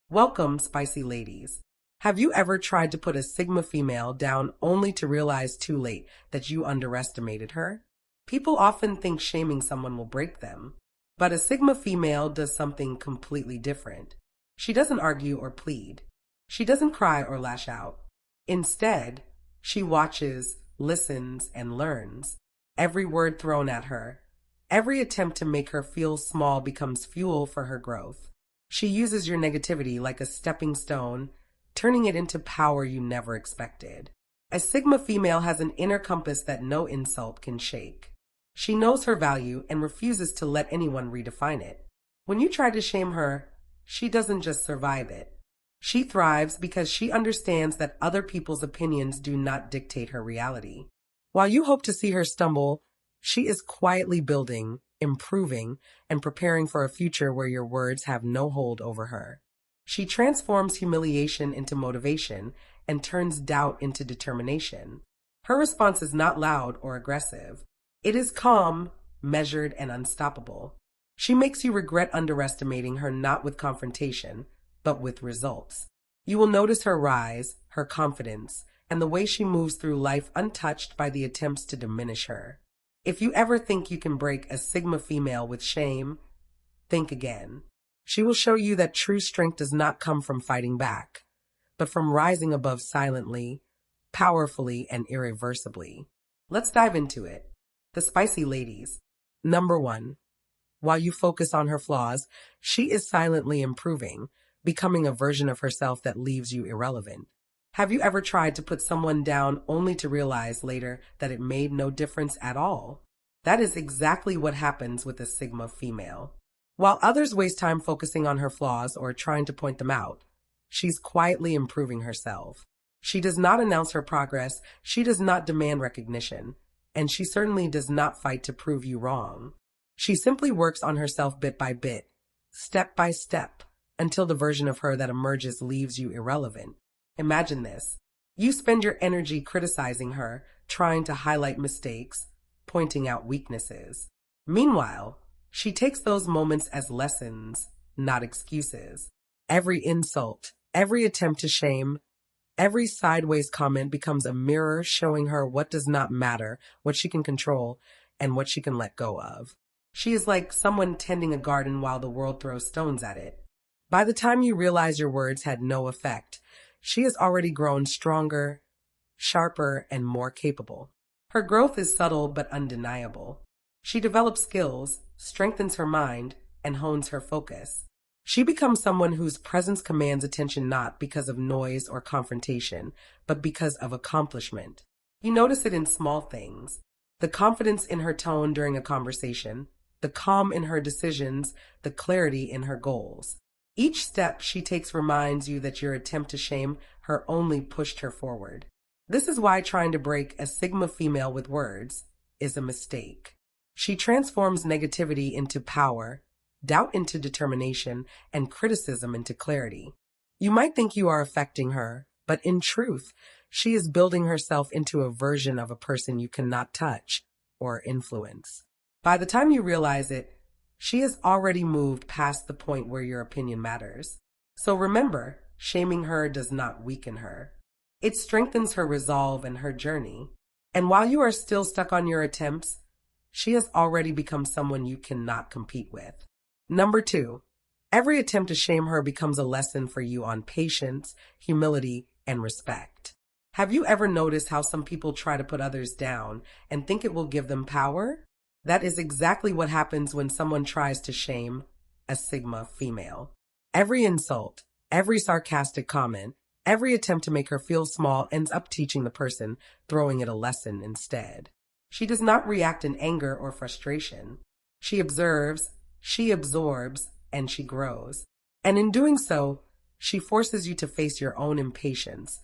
Welcome, spicy ladies. Have you ever tried to put a Sigma female down only to realize too late that you underestimated her? People often think shaming someone will break them, but a Sigma female does something completely different. She doesn't argue or plead. She doesn't cry or lash out. Instead, she watches, listens, and learns. Every word thrown at her, every attempt to make her feel small becomes fuel for her growth. She uses your negativity like a stepping stone, turning it into power you never expected. A Sigma female has an inner compass that no insult can shake. She knows her value and refuses to let anyone redefine it. When you try to shame her, she doesn't just survive it. She thrives because she understands that other people's opinions do not dictate her reality. While you hope to see her stumble, she is quietly building, improving, and preparing for a future where your words have no hold over her. She transforms humiliation into motivation and turns doubt into determination. Her response is not loud or aggressive. It is calm, measured, and unstoppable. She makes you regret underestimating her not with confrontation, but with results. You will notice her rise, her confidence, and the way she moves through life untouched by the attempts to diminish her. If you ever think you can break a Sigma female with shame, think again. She will show you that true strength does not come from fighting back, but from rising above silently, powerfully, and irreversibly. Let's dive into it. The spicy ladies. Number 1. While you focus on her flaws, she is silently improving, becoming a version of herself that leaves you irrelevant. Have you ever tried to put someone down only to realize later that it made no difference at all? That is exactly what happens with a Sigma female. While others waste time focusing on her flaws or trying to point them out, she's quietly improving herself. She does not announce her progress, she does not demand recognition, and she certainly does not fight to prove you wrong. She simply works on herself bit by bit, step by step, until the version of her that emerges leaves you irrelevant. Imagine this. You spend your energy criticizing her, trying to highlight mistakes, pointing out weaknesses. Meanwhile, she takes those moments as lessons, not excuses. Every insult, every attempt to shame, every sideways comment becomes a mirror showing her what does not matter, what she can control, and what she can let go of. She is like someone tending a garden while the world throws stones at it. By the time you realize your words had no effect, she has already grown stronger, sharper, and more capable. Her growth is subtle but undeniable. She develops skills, strengthens her mind, and hones her focus. She becomes someone whose presence commands attention not because of noise or confrontation, but because of accomplishment. You notice it in small things. The confidence in her tone during a conversation, the calm in her decisions, the clarity in her goals. Each step she takes reminds you that your attempt to shame her only pushed her forward. This is why trying to break a Sigma female with words is a mistake. She transforms negativity into power, doubt into determination, and criticism into clarity. You might think you are affecting her, but in truth, she is building herself into a version of a person you cannot touch or influence. By the time you realize it, she has already moved past the point where your opinion matters. So remember, shaming her does not weaken her. It strengthens her resolve and her journey. And while you are still stuck on your attempts, she has already become someone you cannot compete with. Number 2, every attempt to shame her becomes a lesson for you on patience, humility, and respect. Have you ever noticed how some people try to put others down and think it will give them power? That is exactly what happens when someone tries to shame a Sigma female. Every insult, every sarcastic comment, every attempt to make her feel small ends up teaching the person, throwing it a lesson instead. She does not react in anger or frustration. She observes, she absorbs, and she grows. And in doing so, she forces you to face your own impatience,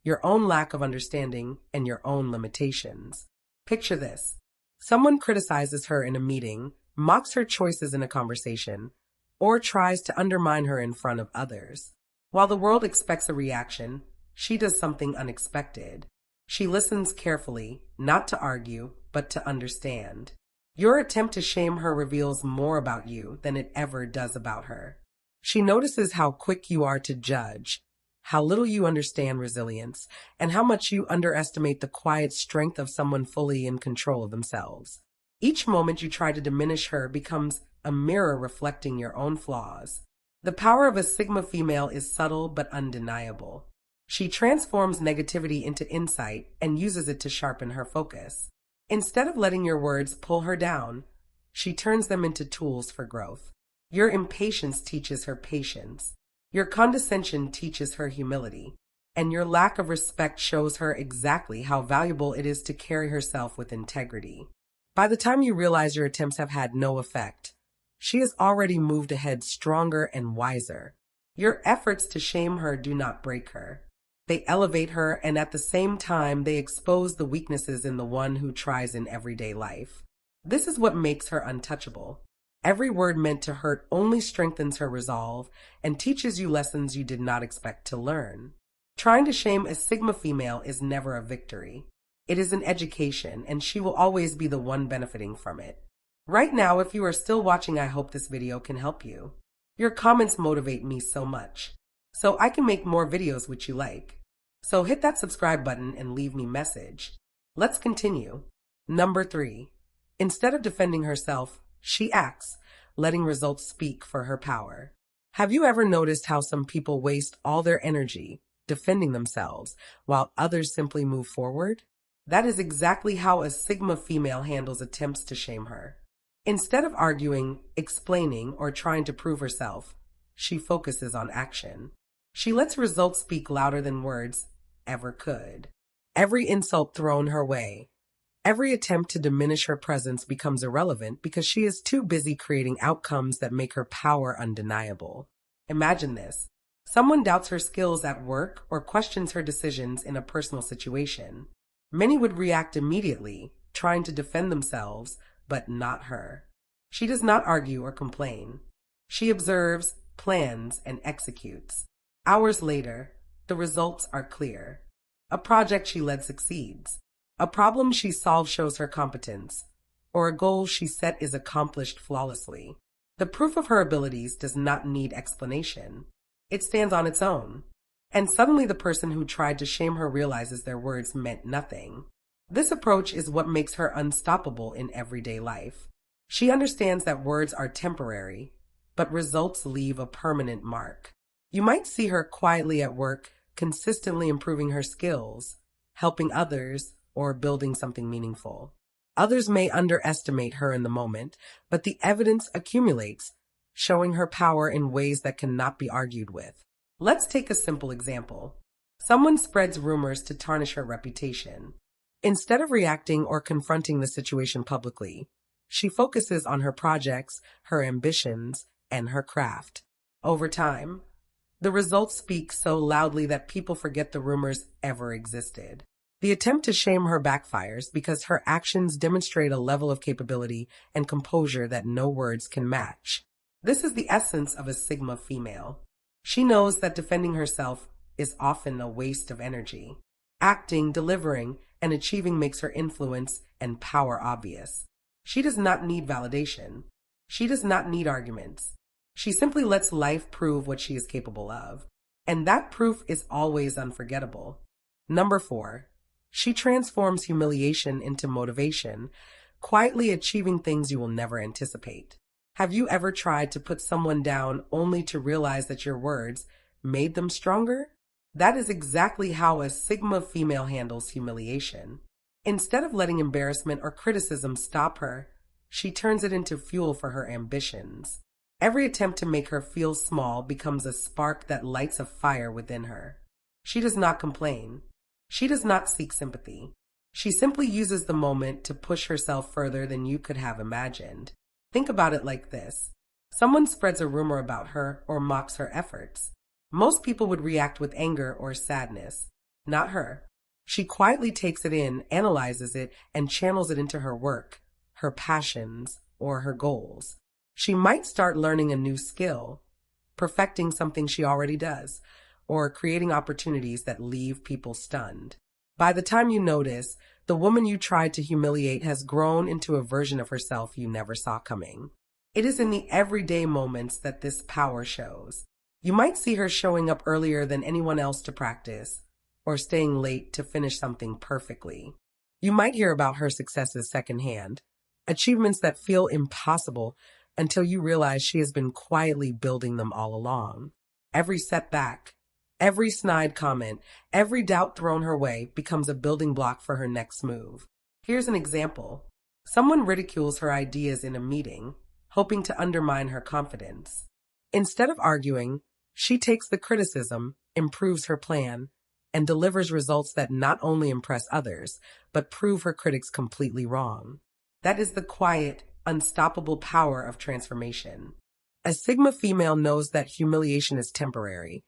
your own lack of understanding, and your own limitations. Picture this. Someone criticizes her in a meeting, mocks her choices in a conversation, or tries to undermine her in front of others. While the world expects a reaction, she does something unexpected. She listens carefully, not to argue, but to understand. Your attempt to shame her reveals more about you than it ever does about her. She notices how quick you are to judge, how little you understand resilience, and how much you underestimate the quiet strength of someone fully in control of themselves. Each moment you try to diminish her becomes a mirror reflecting your own flaws. The power of a Sigma female is subtle but undeniable. She transforms negativity into insight and uses it to sharpen her focus. Instead of letting your words pull her down, she turns them into tools for growth. Your impatience teaches her patience. Your condescension teaches her humility. And your lack of respect shows her exactly how valuable it is to carry herself with integrity. By the time you realize your attempts have had no effect, she has already moved ahead stronger and wiser. Your efforts to shame her do not break her. They elevate her, and at the same time, they expose the weaknesses in the one who tries in everyday life. This is what makes her untouchable. Every word meant to hurt only strengthens her resolve and teaches you lessons you did not expect to learn. Trying to shame a Sigma female is never a victory. It is an education, and she will always be the one benefiting from it. Right now, if you are still watching, I hope this video can help you. Your comments motivate me so much, so I can make more videos which you like. So hit that subscribe button and leave me a message. Let's continue. Number 3. Instead of defending herself, she acts, letting results speak for her power. Have you ever noticed how some people waste all their energy defending themselves while others simply move forward? That is exactly how a Sigma female handles attempts to shame her. Instead of arguing, explaining, or trying to prove herself, she focuses on action. She lets results speak louder than words ever could. Every insult thrown her way, every attempt to diminish her presence becomes irrelevant because she is too busy creating outcomes that make her power undeniable. Imagine this. Someone doubts her skills at work or questions her decisions in a personal situation. Many would react immediately, trying to defend themselves, but not her. She does not argue or complain. She observes, plans, and executes. Hours later, the results are clear. A project she led succeeds. A problem she solved shows her competence, or a goal she set is accomplished flawlessly. The proof of her abilities does not need explanation. It stands on its own. And suddenly the person who tried to shame her realizes their words meant nothing. This approach is what makes her unstoppable in everyday life. She understands that words are temporary, but results leave a permanent mark. You might see her quietly at work, consistently improving her skills, helping others, or building something meaningful. Others may underestimate her in the moment, but the evidence accumulates, showing her power in ways that cannot be argued with. Let's take a simple example. Someone spreads rumors to tarnish her reputation. Instead of reacting or confronting the situation publicly, she focuses on her projects, her ambitions, and her craft. Over time, the results speak so loudly that people forget the rumors ever existed. The attempt to shame her backfires because her actions demonstrate a level of capability and composure that no words can match. This is the essence of a Sigma female. She knows that defending herself is often a waste of energy. Acting, delivering, and achieving makes her influence and power obvious. She does not need validation. She does not need arguments. She simply lets life prove what she is capable of. And that proof is always unforgettable. Number 4. She transforms humiliation into motivation, quietly achieving things you will never anticipate. Have you ever tried to put someone down only to realize that your words made them stronger? That is exactly how a Sigma female handles humiliation. Instead of letting embarrassment or criticism stop her, she turns it into fuel for her ambitions. Every attempt to make her feel small becomes a spark that lights a fire within her. She does not complain. She does not seek sympathy. She simply uses the moment to push herself further than you could have imagined. Think about it like this. Someone spreads a rumor about her or mocks her efforts. Most people would react with anger or sadness. Not her. She quietly takes it in, analyzes it, and channels it into her work, her passions, or her goals. She might start learning a new skill, perfecting something she already does, or creating opportunities that leave people stunned. By the time you notice, the woman you tried to humiliate has grown into a version of herself you never saw coming. It is in the everyday moments that this power shows. You might see her showing up earlier than anyone else to practice, or staying late to finish something perfectly. You might hear about her successes secondhand, achievements that feel impossible until you realize she has been quietly building them all along. Every setback, every snide comment, every doubt thrown her way becomes a building block for her next move. Here's an example. Someone ridicules her ideas in a meeting, hoping to undermine her confidence. Instead of arguing, she takes the criticism, improves her plan, and delivers results that not only impress others, but prove her critics completely wrong. That is the quiet, unstoppable power of transformation. A Sigma female knows that humiliation is temporary,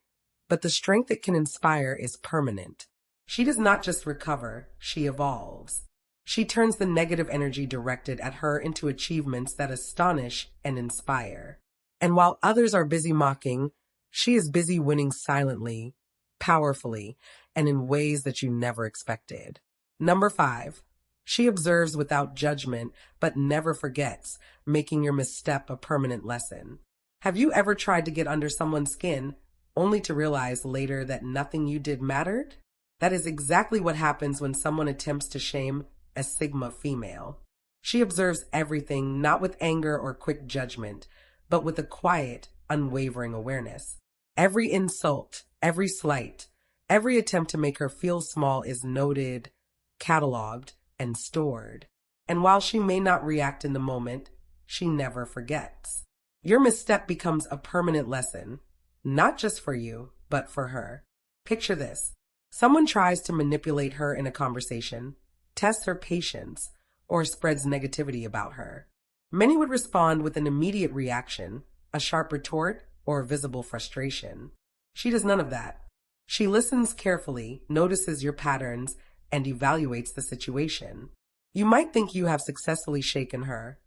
but the strength it can inspire is permanent. She does not just recover, she evolves. She turns the negative energy directed at her into achievements that astonish and inspire. And while others are busy mocking, she is busy winning silently, powerfully, and in ways that you never expected. Number 5. She observes without judgment, but never forgets, making your misstep a permanent lesson. Have you ever tried to get under someone's skin, only to realize later that nothing you did mattered? That is exactly what happens when someone attempts to shame a Sigma female. She observes everything, not with anger or quick judgment, but with a quiet, unwavering awareness. Every insult, every slight, every attempt to make her feel small is noted, cataloged, and stored. And while she may not react in the moment, she never forgets. Your misstep becomes a permanent lesson, not just for you, but for her. Picture this. Someone tries to manipulate her in a conversation, tests her patience, or spreads negativity about her. Many would respond with an immediate reaction, a sharp retort, or visible frustration. She does none of that. She listens carefully, notices your patterns, and evaluates the situation. You might think you have successfully shaken her,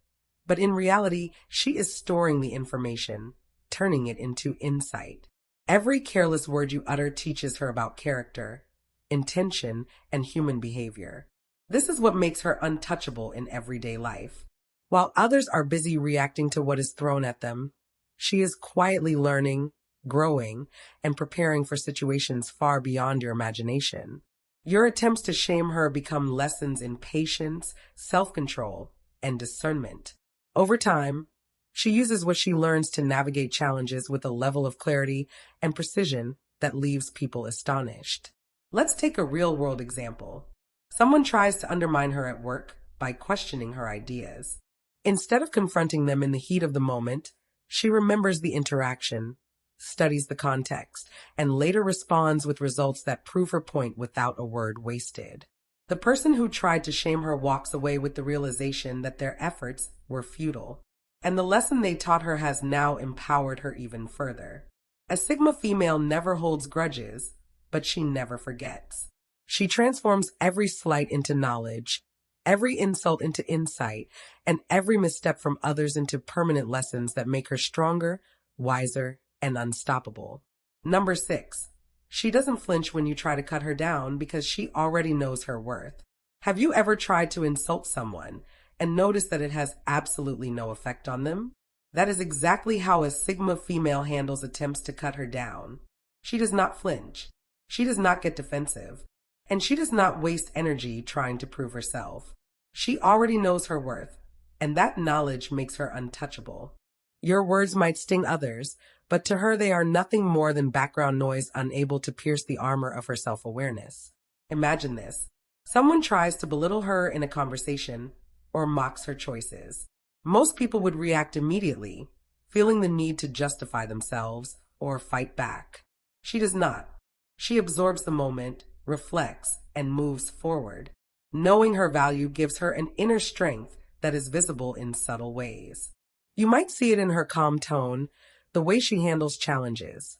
but in reality, she is storing the information, turning it into insight. Every careless word you utter teaches her about character, intention, and human behavior. This is what makes her untouchable in everyday life. While others are busy reacting to what is thrown at them, she is quietly learning, growing, and preparing for situations far beyond your imagination. Your attempts to shame her become lessons in patience, self-control, and discernment. Over time, she uses what she learns to navigate challenges with a level of clarity and precision that leaves people astonished. Let's take a real-world example. Someone tries to undermine her at work by questioning her ideas. Instead of confronting them in the heat of the moment, she remembers the interaction, studies the context, and later responds with results that prove her point without a word wasted. The person who tried to shame her walks away with the realization that their efforts were futile, and the lesson they taught her has now empowered her even further. A Sigma female never holds grudges, but she never forgets. She transforms every slight into knowledge, every insult into insight, and every misstep from others into permanent lessons that make her stronger, wiser, and unstoppable. Number 6. She doesn't flinch when you try to cut her down because she already knows her worth. Have you ever tried to insult someone and noticed that it has absolutely no effect on them? That is exactly how a Sigma female handles attempts to cut her down. She does not flinch. She does not get defensive. And she does not waste energy trying to prove herself. She already knows her worth, and that knowledge makes her untouchable. Your words might sting others, but to her they are nothing more than background noise unable to pierce the armor of her self-awareness. Imagine this. Someone tries to belittle her in a conversation or mocks her choices. Most people would react immediately, feeling the need to justify themselves or fight back. She does not. She absorbs the moment, reflects, and moves forward. Knowing her value gives her an inner strength that is visible in subtle ways. You might see it in her calm tone, the way she handles challenges,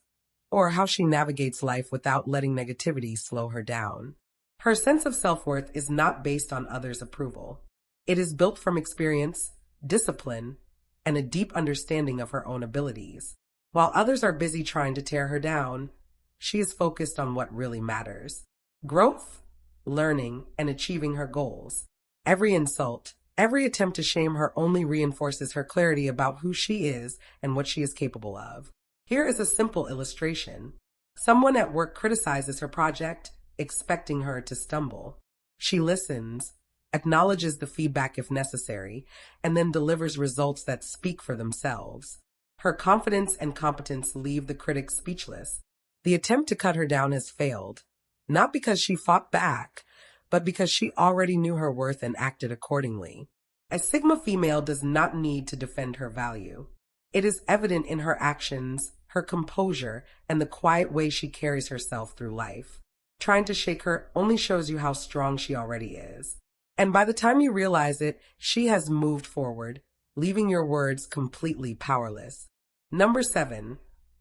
or how she navigates life without letting negativity slow her down. Her sense of self-worth is not based on others' approval. It is built from experience, discipline, and a deep understanding of her own abilities. While others are busy trying to tear her down, she is focused on what really matters: growth, learning, and achieving her goals. Every insult, Every attempt to shame her only reinforces her clarity about who she is and what she is capable of. Here is a simple illustration. Someone at work criticizes her project, expecting her to stumble. She listens, acknowledges the feedback if necessary, and then delivers results that speak for themselves. Her confidence and competence leave the critic speechless. The attempt to cut her down has failed, not because she fought back, but because she already knew her worth and acted accordingly. A Sigma female does not need to defend her value. It is evident in her actions, her composure, and the quiet way she carries herself through life. Trying to shake her only shows you how strong she already is. And by the time you realize it, she has moved forward, leaving your words completely powerless. Number 7.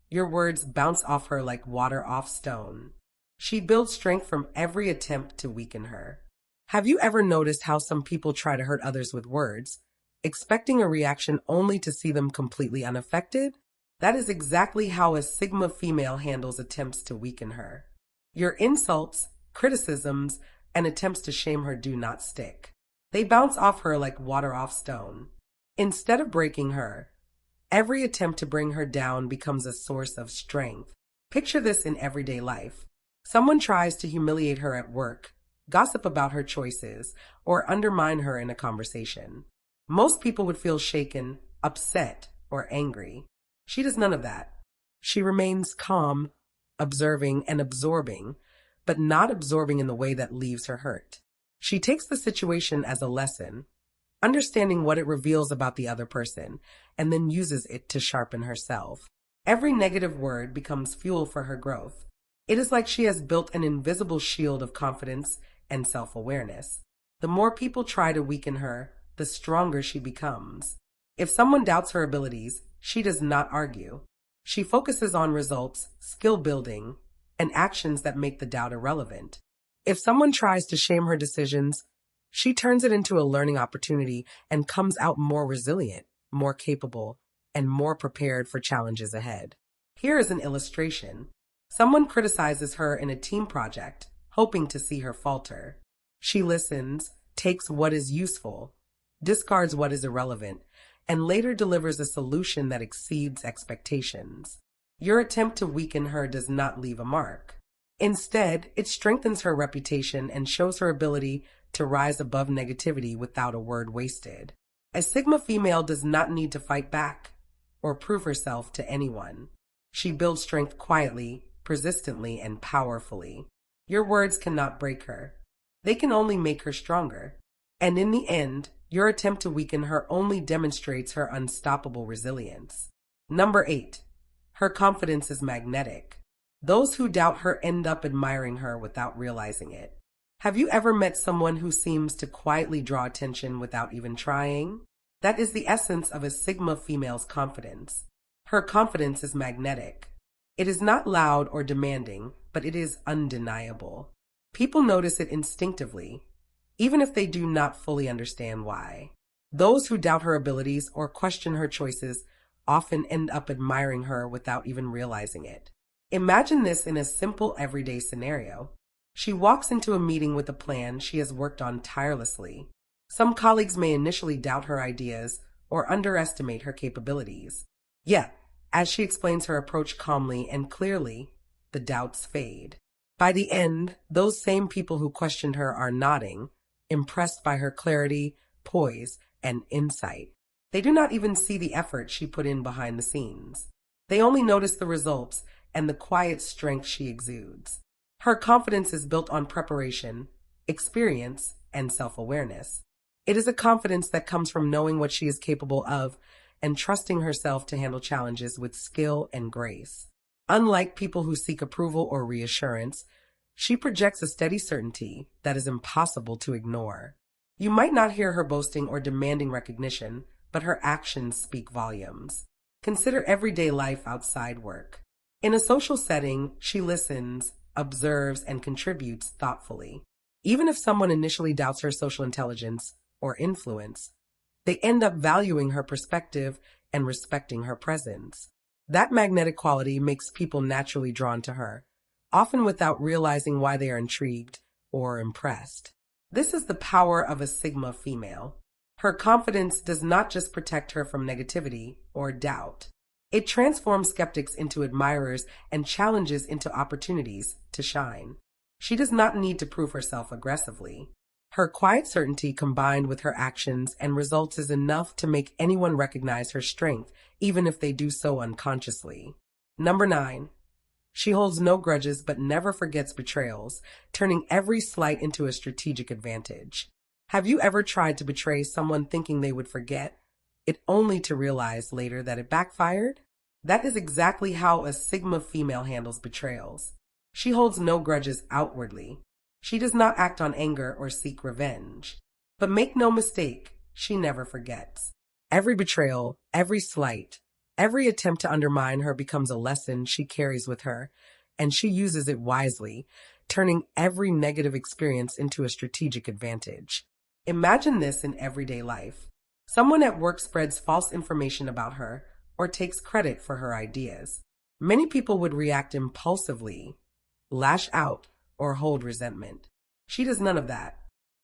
Your words bounce off her like water off stone. She builds strength from every attempt to weaken her. Have you ever noticed how some people try to hurt others with words, expecting a reaction only to see them completely unaffected? That is exactly how a Sigma female handles attempts to weaken her. Your insults, criticisms, and attempts to shame her do not stick. They bounce off her like water off stone. Instead of breaking her, every attempt to bring her down becomes a source of strength. Picture this in everyday life. Someone tries to humiliate her at work, gossip about her choices, or undermine her in a conversation. Most people would feel shaken, upset, or angry. She does none of that. She remains calm, observing, and absorbing, but not absorbing in the way that leaves her hurt. She takes the situation as a lesson, understanding what it reveals about the other person, and then uses it to sharpen herself. Every negative word becomes fuel for her growth. It is like she has built an invisible shield of confidence and self-awareness. The more people try to weaken her, the stronger she becomes. If someone doubts her abilities, she does not argue. She focuses on results, skill building, and actions that make the doubt irrelevant. If someone tries to shame her decisions, she turns it into a learning opportunity and comes out more resilient, more capable, and more prepared for challenges ahead. Here is an illustration. Someone criticizes her in a team project, hoping to see her falter. She listens, takes what is useful, discards what is irrelevant, and later delivers a solution that exceeds expectations. Your attempt to weaken her does not leave a mark. Instead, it strengthens her reputation and shows her ability to rise above negativity without a word wasted. A Sigma female does not need to fight back or prove herself to anyone. She builds strength quietly, persistently, and powerfully. Your words cannot break her. They can only make her stronger. And in the end, your attempt to weaken her only demonstrates her unstoppable resilience. Number 8. Her confidence is magnetic. Those who doubt her end up admiring her without realizing it. Have you ever met someone who seems to quietly draw attention without even trying? That is the essence of a Sigma female's confidence. Her confidence is magnetic. It is not loud or demanding, but it is undeniable. People notice it instinctively, even if they do not fully understand why. Those who doubt her abilities or question her choices often end up admiring her without even realizing it. Imagine this in a simple everyday scenario. She walks into a meeting with a plan she has worked on tirelessly. Some colleagues may initially doubt her ideas or underestimate her capabilities. Yet, as she explains her approach calmly and clearly, the doubts fade. By the end, those same people who questioned her are nodding, impressed by her clarity, poise, and insight. They do not even see the effort she put in behind the scenes. They only notice the results and the quiet strength she exudes. Her confidence is built on preparation, experience, and self-awareness. It is a confidence that comes from knowing what she is capable of and trusting herself to handle challenges with skill and grace. Unlike people who seek approval or reassurance, she projects a steady certainty that is impossible to ignore. You might not hear her boasting or demanding recognition, but her actions speak volumes. Consider everyday life outside work. In a social setting, she listens, observes, and contributes thoughtfully. Even if someone initially doubts her social intelligence or influence, they end up valuing her perspective and respecting her presence. That magnetic quality makes people naturally drawn to her, often without realizing why they are intrigued or impressed. This is the power of a Sigma female. Her confidence does not just protect her from negativity or doubt. It transforms skeptics into admirers and challenges into opportunities to shine. She does not need to prove herself aggressively. Her quiet certainty combined with her actions and results is enough to make anyone recognize her strength, even if they do so unconsciously. Number 9. She holds no grudges but never forgets betrayals, turning every slight into a strategic advantage. Have you ever tried to betray someone thinking they would forget, it only to realize later that it backfired? That is exactly how a Sigma female handles betrayals. She holds no grudges outwardly. She does not act on anger or seek revenge. But make no mistake, she never forgets. Every betrayal, every slight, every attempt to undermine her becomes a lesson she carries with her, and she uses it wisely, turning every negative experience into a strategic advantage. Imagine this in everyday life. Someone at work spreads false information about her or takes credit for her ideas. Many people would react impulsively, lash out, or hold resentment. She does none of that.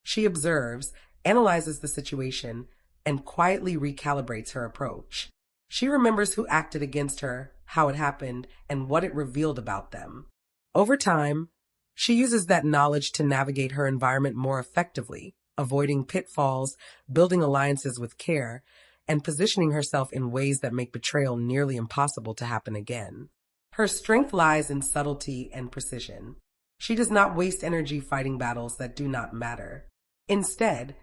She observes, analyzes the situation, and quietly recalibrates her approach. She remembers who acted against her, how it happened, and what it revealed about them. Over time, she uses that knowledge to navigate her environment more effectively, avoiding pitfalls, building alliances with care, and positioning herself in ways that make betrayal nearly impossible to happen again. Her strength lies in subtlety and precision. She does not waste energy fighting battles that do not matter. Instead,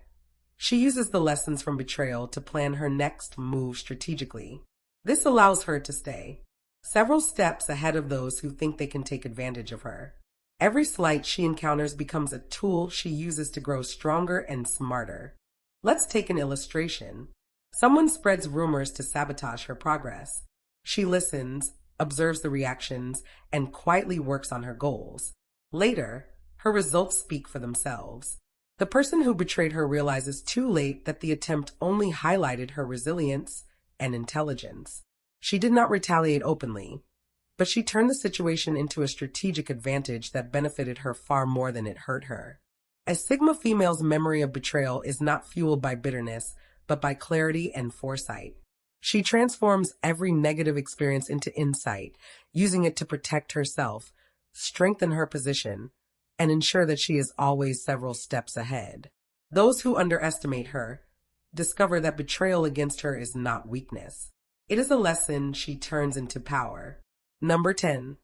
she uses the lessons from betrayal to plan her next move strategically. This allows her to stay several steps ahead of those who think they can take advantage of her. Every slight she encounters becomes a tool she uses to grow stronger and smarter. Let's take an illustration. Someone spreads rumors to sabotage her progress. She listens, observes the reactions, and quietly works on her goals. Later, her results speak for themselves. The person who betrayed her realizes too late that the attempt only highlighted her resilience and intelligence. She did not retaliate openly, but she turned the situation into a strategic advantage that benefited her far more than it hurt her. A Sigma female's memory of betrayal is not fueled by bitterness, but by clarity and foresight. She transforms every negative experience into insight, using it to protect herself, strengthen her position, and ensure that she is always several steps ahead. Those who underestimate her discover that betrayal against her is not weakness. It is a lesson she turns into power. Number 10.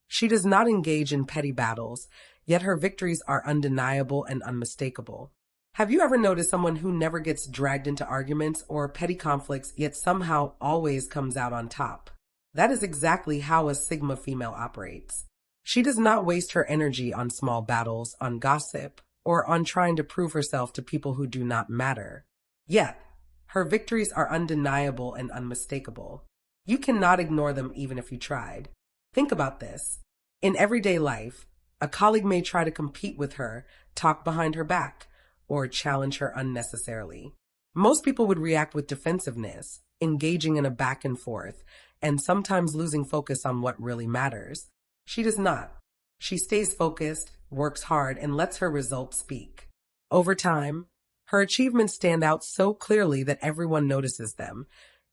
She does not engage in petty battles, yet her victories are undeniable and unmistakable. Have you ever noticed someone who never gets dragged into arguments or petty conflicts, yet somehow always comes out on top? That is exactly how a Sigma female operates. She does not waste her energy on small battles, on gossip, or on trying to prove herself to people who do not matter. Yet, her victories are undeniable and unmistakable. You cannot ignore them even if you tried. Think about this. In everyday life, a colleague may try to compete with her, talk behind her back, or challenge her unnecessarily. Most people would react with defensiveness, engaging in a back and forth, and sometimes losing focus on what really matters. She does not. She stays focused, works hard, and lets her results speak. Over time, her achievements stand out so clearly that everyone notices them,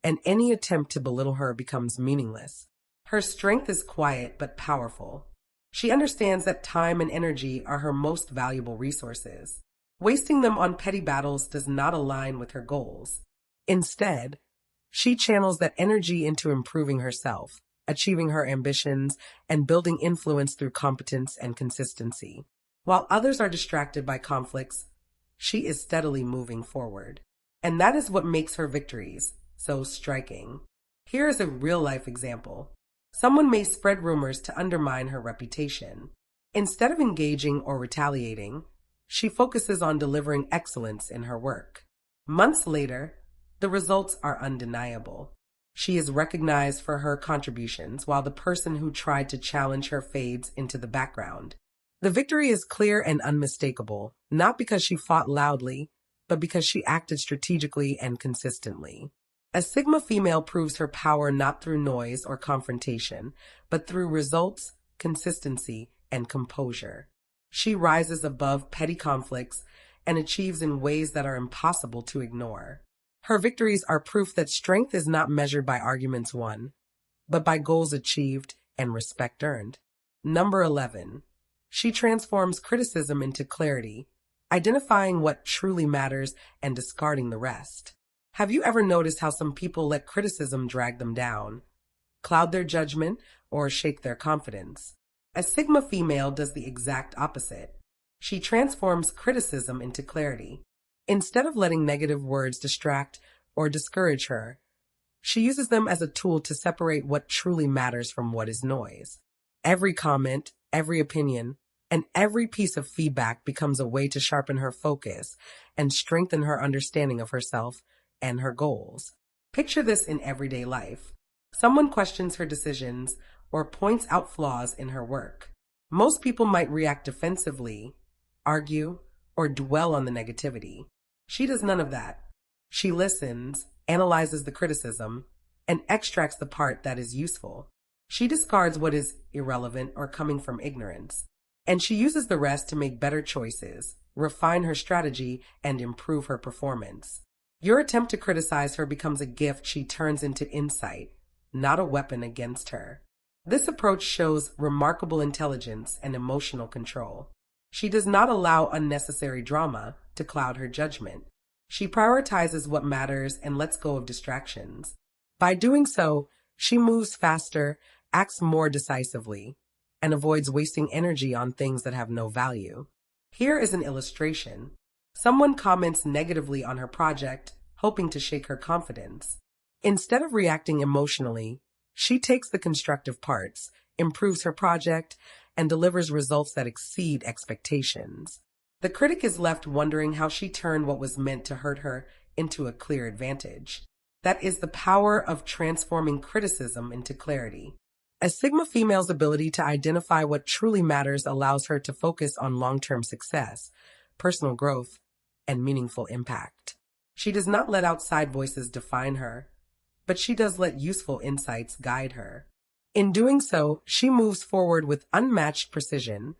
and any attempt to belittle her becomes meaningless. Her strength is quiet but powerful. She understands that time and energy are her most valuable resources. Wasting them on petty battles does not align with her goals. Instead, she channels that energy into improving herself, achieving her ambitions, and building influence through competence and consistency. While others are distracted by conflicts, she is steadily moving forward. And that is what makes her victories so striking. Here is a real-life example. Someone may spread rumors to undermine her reputation. Instead of engaging or retaliating, she focuses on delivering excellence in her work. Months later, the results are undeniable. She is recognized for her contributions, while the person who tried to challenge her fades into the background. The victory is clear and unmistakable, not because she fought loudly, but because she acted strategically and consistently. A Sigma female proves her power not through noise or confrontation, but through results, consistency, and composure. She rises above petty conflicts, and achieves in ways that are impossible to ignore. Her victories are proof that strength is not measured by arguments won, but by goals achieved and respect earned. Number 11. She transforms criticism into clarity, identifying what truly matters and discarding the rest. Have you ever noticed how some people let criticism drag them down, cloud their judgment, or shake their confidence? A Sigma female does the exact opposite. She transforms criticism into clarity. Instead of letting negative words distract or discourage her, she uses them as a tool to separate what truly matters from what is noise. Every comment, every opinion, and every piece of feedback becomes a way to sharpen her focus and strengthen her understanding of herself and her goals. Picture this in everyday life. Someone questions her decisions or points out flaws in her work. Most people might react defensively, argue, or dwell on the negativity. She does none of that. She listens, analyzes the criticism, and extracts the part that is useful. She discards what is irrelevant or coming from ignorance, and she uses the rest to make better choices, refine her strategy, and improve her performance. Your attempt to criticize her becomes a gift she turns into insight, not a weapon against her. This approach shows remarkable intelligence and emotional control. She does not allow unnecessary drama to cloud her judgment. She prioritizes what matters and lets go of distractions. By doing so, she moves faster, acts more decisively, and avoids wasting energy on things that have no value. Here is an illustration. Someone comments negatively on her project, hoping to shake her confidence. Instead of reacting emotionally, she takes the constructive parts, improves her project, and delivers results that exceed expectations. The critic is left wondering how she turned what was meant to hurt her into a clear advantage. That is the power of transforming criticism into clarity. A Sigma female's ability to identify what truly matters allows her to focus on long-term success, personal growth, and meaningful impact. She does not let outside voices define her, but she does let useful insights guide her. In doing so, she moves forward with unmatched precision,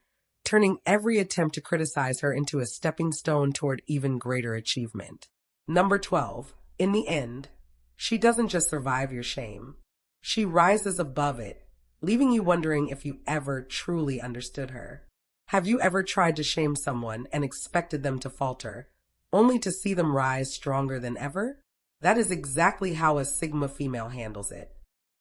turning every attempt to criticize her into a stepping stone toward even greater achievement. Number 12. In the end, she doesn't just survive your shame. She rises above it, leaving you wondering if you ever truly understood her. Have you ever tried to shame someone and expected them to falter, only to see them rise stronger than ever? That is exactly how a Sigma female handles it.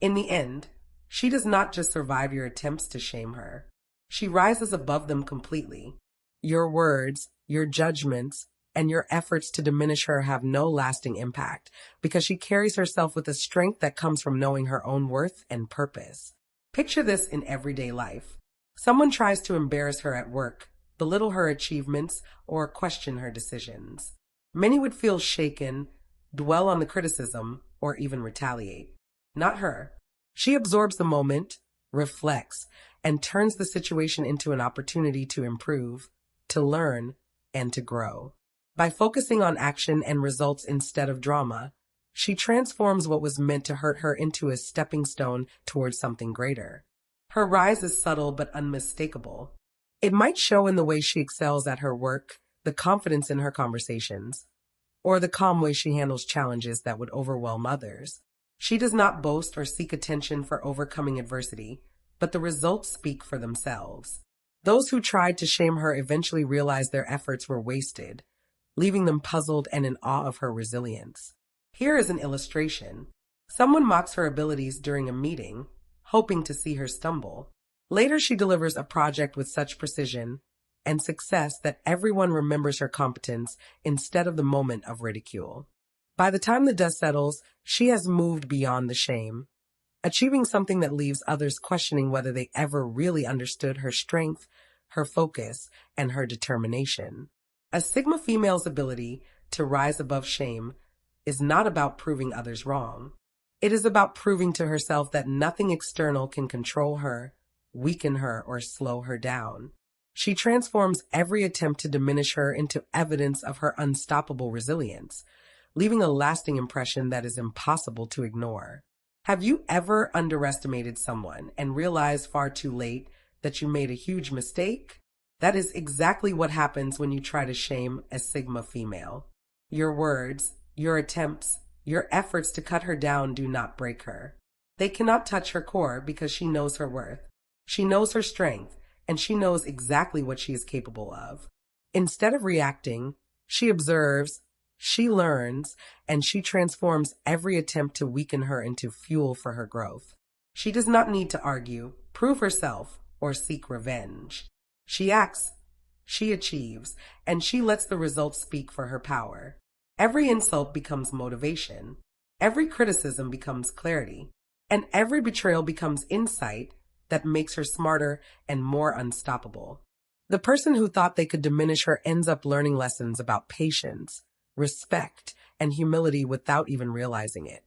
In the end, she does not just survive your attempts to shame her. She rises above them completely. Your words, your judgments, and your efforts to diminish her have no lasting impact because she carries herself with a strength that comes from knowing her own worth and purpose. Picture this in everyday life. Someone tries to embarrass her at work, belittle her achievements, or question her decisions. Many would feel shaken, dwell on the criticism, or even retaliate. Not her. She absorbs the moment, reflects, and turns the situation into an opportunity to improve, to learn, and to grow. By focusing on action and results instead of drama, she transforms what was meant to hurt her into a stepping stone towards something greater. Her rise is subtle but unmistakable. It might show in the way she excels at her work, the confidence in her conversations, or the calm way she handles challenges that would overwhelm others. She does not boast or seek attention for overcoming adversity, but the results speak for themselves. Those who tried to shame her eventually realized their efforts were wasted, leaving them puzzled and in awe of her resilience. Here is an illustration. Someone mocks her abilities during a meeting, hoping to see her stumble. Later, she delivers a project with such precision and success that everyone remembers her competence instead of the moment of ridicule. By the time the dust settles, she has moved beyond the shame, achieving something that leaves others questioning whether they ever really understood her strength, her focus, and her determination. A Sigma female's ability to rise above shame is not about proving others wrong. It is about proving to herself that nothing external can control her, weaken her, or slow her down. She transforms every attempt to diminish her into evidence of her unstoppable resilience, leaving a lasting impression that is impossible to ignore. Have you ever underestimated someone and realized far too late that you made a huge mistake? That is exactly what happens when you try to shame a Sigma female. Your words, your attempts, your efforts to cut her down do not break her. They cannot touch her core because she knows her worth. She knows her strength, and she knows exactly what she is capable of. Instead of reacting, she observes, she learns, and she transforms every attempt to weaken her into fuel for her growth. She does not need to argue, prove herself, or seek revenge. She acts, she achieves, and she lets the results speak for her power. Every insult becomes motivation. Every criticism becomes clarity. And every betrayal becomes insight that makes her smarter and more unstoppable. The person who thought they could diminish her ends up learning lessons about patience, respect, and humility without even realizing it.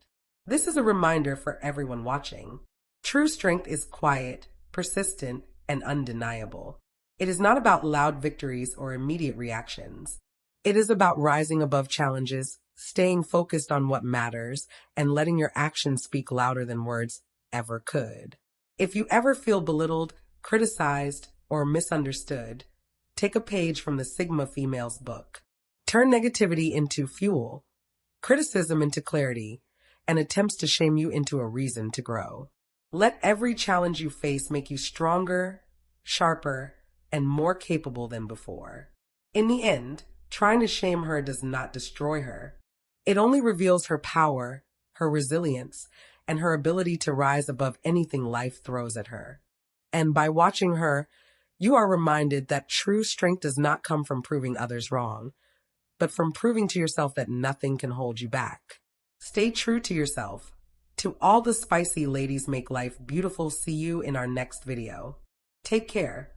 This is a reminder for everyone watching. True strength is quiet, persistent, and undeniable. It is not about loud victories or immediate reactions. It is about rising above challenges, staying focused on what matters, and letting your actions speak louder than words ever could. If you ever feel belittled, criticized, or misunderstood, take a page from the Sigma Female's book. Turn negativity into fuel, criticism into clarity, and attempts to shame you into a reason to grow. Let every challenge you face make you stronger, sharper, and more capable than before. In the end, trying to shame her does not destroy her. It only reveals her power, her resilience, and her ability to rise above anything life throws at her. And by watching her, you are reminded that true strength does not come from proving others wrong, but from proving to yourself that nothing can hold you back. Stay true to yourself. To all the spicy ladies make life beautiful, see you in our next video. Take care.